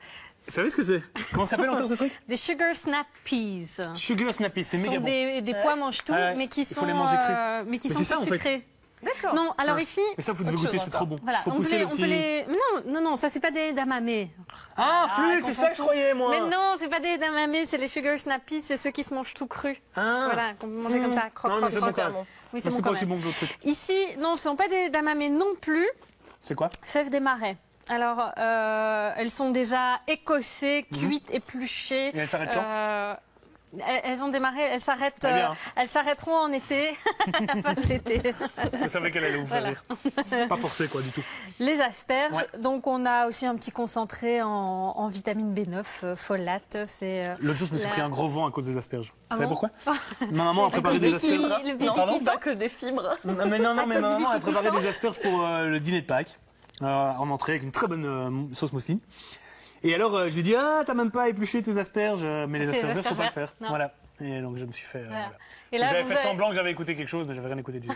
Vous savez ce que c'est? Comment ça s'appelle encore ce truc? des sugar snap peas. Sugar snappy, c'est Ce méga sont bon. des pois mange-tout, Ouais, mais qui il faut sont les manger crus. mais qui Mais sont c'est ça, plus en fait. sucrés. D'accord. Non, alors Ah. ici, Mais ça, vous devez Autre goûter, chose c'est trop encore. bon. voilà, Faut on peut pousser les, le on petit... peut les. Mais non, ça c'est pas des damamés. Ah, flûte, c'est ça que je croyais, moi. Mais non, c'est pas des damamés, c'est les sugar snap peas, c'est ceux qui se mangent tout crus. Ah. Voilà, qu'on peut manger comme ça, croque, Non, mais croque, c'est bon croque. quand même. bon. Oui, c'est Non, bon c'est pas quand aussi même. bon que l'autre truc. Ici, non, ce ne sont pas des damamés non plus, C'est quoi? fèves des marais. Alors, elles sont déjà écossées, cuites, épluchées. Et elles s'arrêtent quand? Elles ont démarré, elles s'arrêtent, Très bien. elles s'arrêteront en été, à la fin de l'été. Je savais qu'elle allait vous faire Voilà. rire. Pas forcé, quoi, du tout. Les asperges, Ouais. donc on a aussi un petit concentré en vitamine B9, folate. C'est L'autre jour, je me suis la- pris un gros vent à cause des asperges. Vous savez bon pourquoi? Ma maman a préparé des asperges. le Non, pipi, pas à cause des fibres. Non, mais non, mais ma cause du maman a pipi préparé sang. des asperges pour le dîner de Pâques, en entrée, avec une très bonne sauce mousseline. Et alors, je lui ai dit, ah, t'as même pas épluché tes asperges, mais les C'est asperges, les faut pas le asperges, faire. non. Voilà. Et donc, je me suis fait. Voilà. Voilà. Et là, J'avais vous fait avez- semblant que j'avais écouté quelque chose, mais j'avais rien écouté du tout.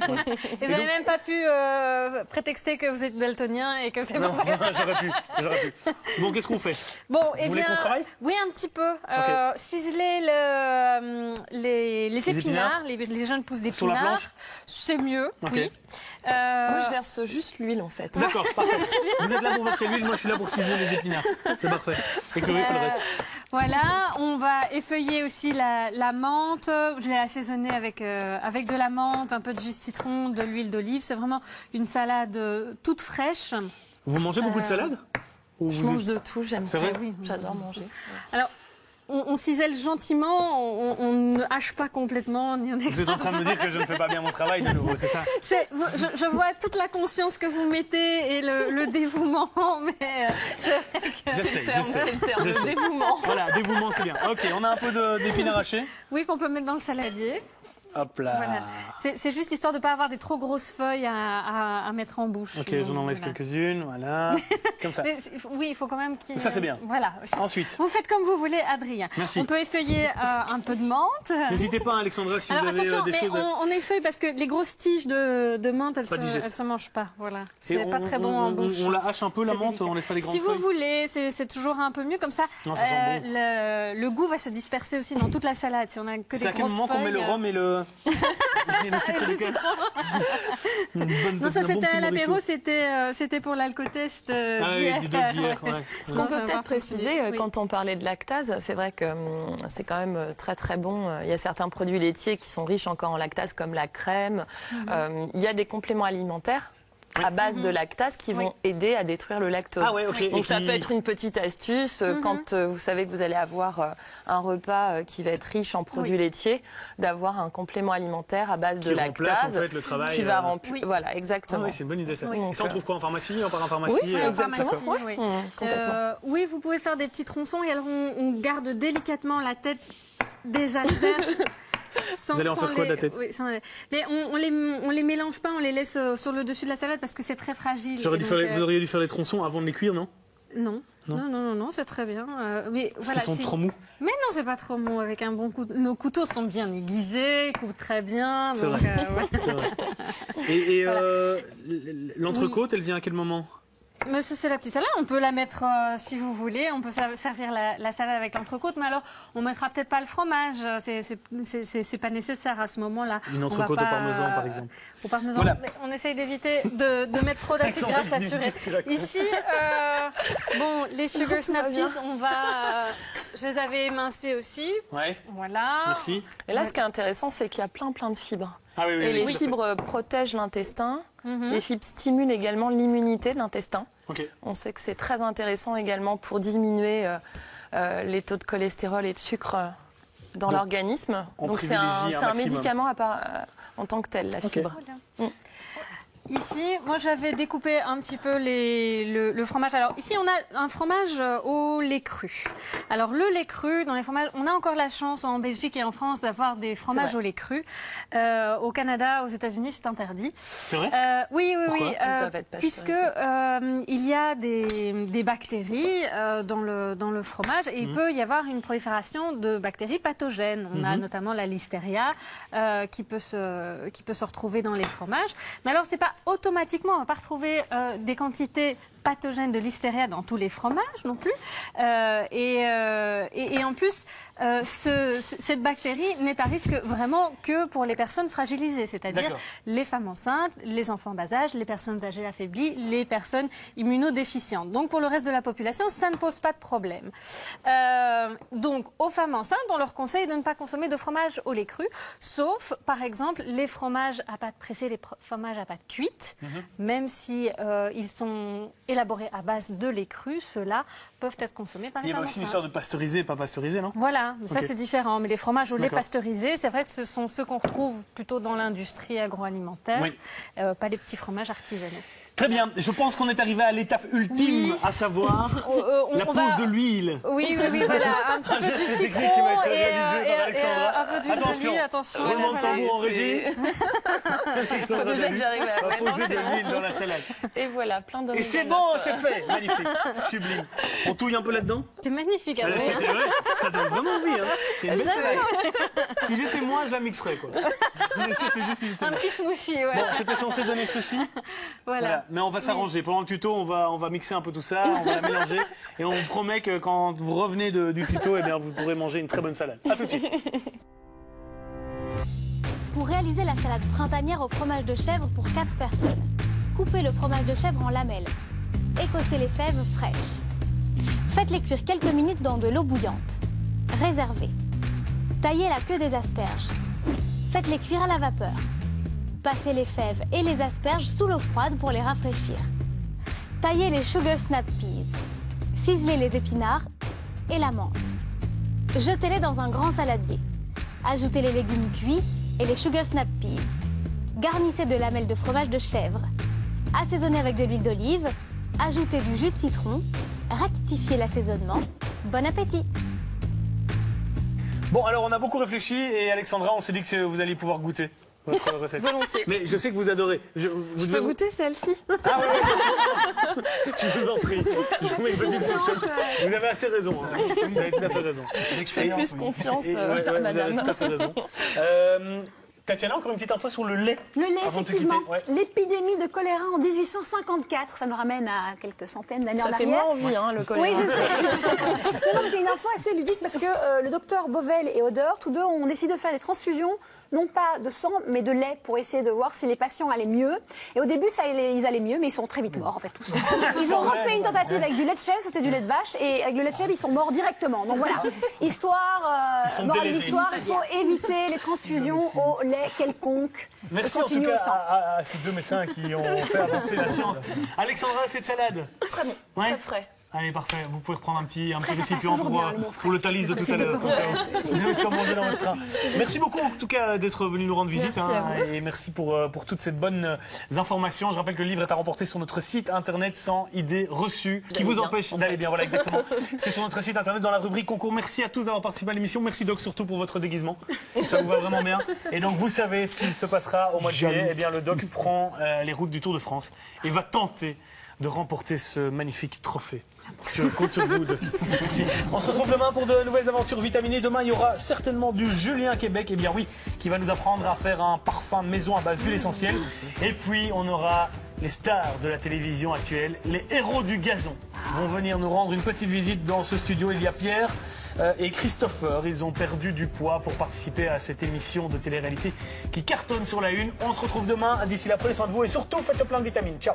Voilà. Et vous donc- n'avez même pas pu prétexter que vous êtes daltonien et que c'est Non, pour ça. j'aurais pu. Bon, qu'est-ce qu'on fait? Bon, eh Vous voulez bien, qu'on travaille? oui, un petit peu. Ciseler les épinards, les jeunes pousses Sur la d'épinards, planche? c'est mieux, Ok. oui. Moi, je verse juste l'huile, en fait. D'accord, parfait. Vous êtes là pour verser l'huile, moi je suis là pour ciseler les épinards. C'est parfait. Et Chloé fait le reste. Voilà, on va effeuiller aussi la menthe. Je l'ai assaisonnée avec de la menthe, un peu de jus de citron, de l'huile d'olive. C'est vraiment une salade toute fraîche. Vous mangez beaucoup de salade? Ou Je vous mange de tout, j'aime C'est ça. vrai Oui. J'adore manger. Alors, on cisèle gentiment, on ne hache pas complètement. Ni on Vous êtes en train de me dire que je ne fais pas bien mon travail de nouveau, c'est ça? je vois toute la conscience que vous mettez et le dévouement, mais c'est vrai que... J'essaie, C'est le terme, j'essaie. le dévouement. Voilà, dévouement c'est bien. Ok, on a un peu d'épinards hachés. Oui, qu'on peut mettre dans le saladier. Hop là. Voilà. C'est juste histoire de ne pas avoir des trop grosses feuilles à mettre en bouche. Ok, j'en enlève quelques-unes, voilà. Comme ça. Mais, oui, il faut quand même qu'il... Ça, c'est bien. Voilà. Ensuite. Vous faites comme vous voulez, Adrien. Merci. On peut effeuiller un peu de menthe. N'hésitez pas, Alexandra, si vous avez attention, des choses... on effeuille parce que les grosses tiges de menthe, elles se mangent pas. Voilà. C'est pas très bon en bouche. On la hache un peu, la menthe, on laisse pas les grandes feuilles. Si feuilles. vous voulez, c'est toujours un peu mieux. Comme ça, non, ça sent bon. le goût va se disperser aussi dans toute la salade. Si on a que des grosses feuilles... C'est à quel moment qu'on met le rhum et le... Non, ça c'était à l'apéro, c'était pour l'alcotest d'hier. Ce qu'on peut peut-être préciser, quand on parlait de lactase, c'est vrai que c'est quand même très très bon. Il y a certains produits laitiers qui sont riches encore en lactase, comme la crème. Il y a des compléments alimentaires à base de lactase qui vont aider à détruire le lactose. Ah ouais, ok. Donc ça peut être une petite astuce quand vous savez que vous allez avoir un repas qui va être riche en produits laitiers, d'avoir un complément alimentaire à base de lactase en fait, le travail, qui va remplir. Voilà, exactement. Ah oui, c'est une bonne idée ça. Oui. Ça on trouve quoi en pharmacie? On part en pharmacie? Oui, en pharmacie, oui. Oui, vous pouvez faire des petits tronçons et alors on garde délicatement la tête des asperges. Vous allez en faire quoi de la tête? Oui, mais on les mélange pas, on les laisse sur le dessus de la salade parce que c'est très fragile. Vous auriez dû faire les tronçons avant de les cuire, non? Non, c'est très bien. Mais parce qu'ils sont trop mous. Mais non, c'est pas trop mou. Avec un bon couteau, nos couteaux sont bien aiguisés, coupent très bien. C'est vrai. C'est vrai. Et voilà. L'entrecôte, elle vient à quel moment? Mais c'est la petite salade, on peut la mettre si vous voulez, on peut servir la salade avec l'entrecôte, mais alors on mettra peut-être pas le fromage, c'est pas nécessaire à ce moment-là. Une entrecôte au parmesan par exemple. Au parmesan, voilà. On essaye d'éviter de mettre trop d'acide gras saturé. Ici, bon, les sugar snap peas, je les avais émincés aussi. Ouais. Voilà. Merci. Et là, ce qui est intéressant, c'est qu'il y a plein de fibres. Ah oui, et les fibres protègent l'intestin. Les fibres stimulent également l'immunité de l'intestin. Okay. On sait que c'est très intéressant également pour diminuer les taux de cholestérol et de sucre dans l'organisme. Donc c'est un médicament en tant que tel, la fibre. Ici, moi j'avais découpé un petit peu le fromage. Alors ici on a un fromage au lait cru. Alors le lait cru, dans les fromages, on a encore la chance en Belgique et en France d'avoir des fromages au lait cru. Au Canada, aux États-Unis, c'est interdit. C'est vrai? Oui. Puisque il y a des bactéries dans le fromage et il peut y avoir une prolifération de bactéries pathogènes. On a notamment la listeria qui peut se retrouver dans les fromages. Mais alors c'est pas automatiquement, on ne va pas retrouver des quantités pathogènes de listeria dans tous les fromages non plus. Et en plus, cette bactérie n'est à risque vraiment que pour les personnes fragilisées, c'est-à-dire les femmes enceintes, les enfants bas âge, les personnes âgées affaiblies, les personnes immunodéficientes. Donc pour le reste de la population, ça ne pose pas de problème. Donc aux femmes enceintes, on leur conseille de ne pas consommer de fromage au lait cru, sauf par exemple les fromages à pâte pressée, les fromages à pâte cuite, même si ils sont élaborés à base de lait cru, ceux-là peuvent être consommés par les femmes enceintes. Il y a aussi une histoire de pasteuriser et pas pasteuriser, non? Voilà, ça c'est différent. Mais les fromages au lait pasteurisé, c'est vrai que ce sont ceux qu'on retrouve plutôt dans l'industrie agroalimentaire, pas les petits fromages artisanaux. Très bien, je pense qu'on est arrivé à l'étape ultime, à savoir la pose de l'huile. Oui, voilà, un petit peu de citron et un peu d'huile d'olive, attention. Roulement de tambour en régie. Il faut déjà que j'arrive à poser de l'huile dans la salade. Et voilà, plein d'oméga 9. Et c'est bon, c'est fait, magnifique, sublime. On touille un peu là-dedans? C'est magnifique, Adrien. Ça donne vraiment envie, hein. C'est une belle salade. Si j'étais moi, je la mixerais, quoi. Mais ça, c'est juste si j'étais moi. Un petit smoothie, ouais. Bon, c'était censé donner ceci. Voilà. Mais on va s'arranger. Pendant le tuto, on va mixer un peu tout ça, on va la mélanger. Et on promet que quand vous revenez du tuto, eh bien, vous pourrez manger une très bonne salade. A tout de suite. Pour réaliser la salade printanière au fromage de chèvre pour 4 personnes, coupez le fromage de chèvre en lamelles. Écossez les fèves fraîches. Faites-les cuire quelques minutes dans de l'eau bouillante. Réservez. Taillez la queue des asperges. Faites-les cuire à la vapeur. Passez les fèves et les asperges sous l'eau froide pour les rafraîchir. Taillez les sugar snap peas. Ciselez les épinards et la menthe. Jetez-les dans un grand saladier. Ajoutez les légumes cuits et les sugar snap peas. Garnissez de lamelles de fromage de chèvre. Assaisonnez avec de l'huile d'olive. Ajoutez du jus de citron. Rectifiez l'assaisonnement. Bon appétit! Bon, alors on a beaucoup réfléchi et Alexandra, on s'est dit que vous alliez pouvoir goûter votre recette. Volontiers. Mais je sais que vous adorez. Je peux goûter celle-ci? Ah oui, je vous en prie. Je vous mets une petite fourchette. Vous avez assez raison. Hein. Vous avez tout à fait raison. Je fais plus confiance à madame. Vous avez tout à fait raison. Tatiana, encore une petite info sur le lait. Le lait, avant de se effectivement. quitter. Ouais. L'épidémie de choléra en 1854, ça nous ramène à quelques centaines d'années en Ça fait arrière. moins envie, hein, le choléra. Oui, je sais. Non, mais c'est une info assez ludique parce que le docteur Bovel et Oder, tous deux, ont décidé de faire des transfusions, non pas de sang, mais de lait, pour essayer de voir si les patients allaient mieux. Et au début, ils allaient mieux, mais ils sont très vite morts, en fait, tous. Ils ont refait une tentative avec du lait de chèvre, c'était du lait de vache, et avec le lait de chèvre, ils sont morts directement. Donc voilà, morale de l'histoire, il faut éviter les transfusions au lait quelconque. Merci en tout cas à ces deux médecins qui ont fait avancer la science. Alexandra, cette salade? Très bon, Ouais. très frais. Allez, parfait. Vous pouvez reprendre un petit ça récipient passe toujours bien, le mot pour le Thalys de tout à l'heure. Vous avez de quoi manger dans votre train. Merci beaucoup en tout cas d'être venu nous rendre visite. Merci à vous. Et merci pour toutes ces bonnes informations. Je rappelle que le livre est à remporter sur notre site internet sans idée reçue qui vous empêche d'aller bien. Voilà, exactement. C'est sur notre site internet dans la rubrique concours. Merci à tous d'avoir participé à l'émission. Merci Doc surtout pour votre déguisement. Ça vous va vraiment bien. Et donc vous savez ce qu'il se passera au mois de juillet. Eh bien le Doc prend les routes du Tour de France et va tenter de remporter ce magnifique trophée. Je compte sur vous. Merci. On se retrouve demain pour de nouvelles aventures vitaminées. Demain, il y aura certainement du Julien Québec, eh bien oui, qui va nous apprendre à faire un parfum maison à base d'huile essentielle. Et puis, on aura les stars de la télévision actuelle, les héros du gazon, vont venir nous rendre une petite visite dans ce studio. Il y a Pierre et Christopher. Ils ont perdu du poids pour participer à cette émission de télé-réalité qui cartonne sur la une. On se retrouve demain. D'ici là, prenez soin de vous et surtout, faites le plein de vitamines. Ciao.